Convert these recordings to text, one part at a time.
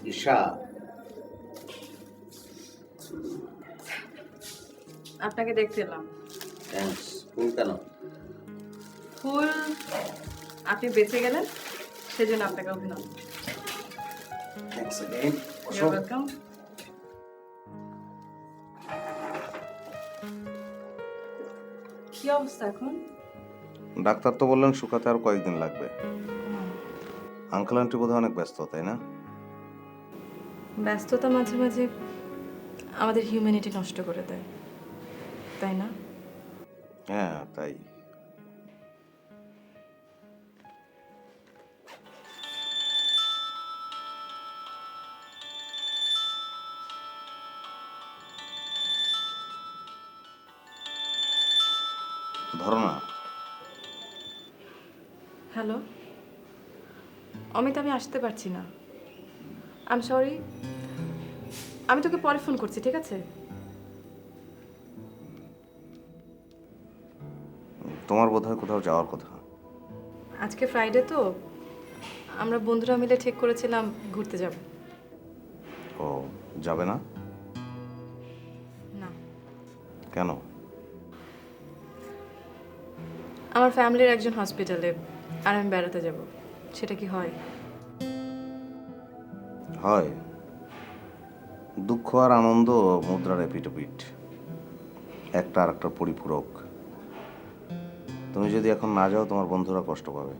ঈশা, আপনাকে দেখতে এলাম। থ্যাঙ্কস। ফুল কেন? ফুল আপনি বেঁচে গেলেন, সেজন্য আপনাকে অভিনন্দন। Thanks again. Your welcome. কি অবস্থা এখন? ডাক্তার তো বললেন শুকাতে আর কয়েকদিন লাগবে। আঙ্কেল আন্টি বোধহয় অনেক ব্যস্ত, তাই না? ব্যস্ততা মাঝে মাঝে আমাদের হিউম্যানিটি নষ্ট করে দেয়, তাই না? হ্যাঁ, তাই। ধরো না। হ্যালো অমিত, আমি আসতে পারছি না। আই এম সরি, আমি তোকে পরে ফোন করছি, ঠিক আছে? তোমার বোধহয় কোথাও যাওয়ার কথা। আজকে ফ্রাইডে তো, আমরা বন্ধুরা মিলে ঠিক করেছিলাম ঘুরতে যাব। ও, যাবে না? না, কেন? আমার ফ্যামিলির একজন হসপিটালে, আর আমি বেড়াতে যাব। সেটা কি হয়? হয়। দুঃখ আর আনন্দ মুদ্রার এপিটোপিট, একটা আর একটার পরিপূরক। তুমি যদি এখন না যাও তোমার বন্ধুরা কষ্ট পাবে।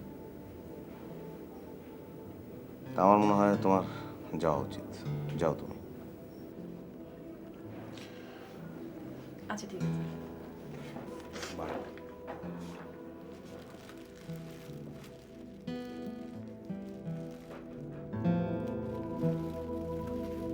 তা আমার মনে হয় তোমার যাওয়া উচিত। যাও তুমি। আচ্ছা ঠিক আছে। বাই।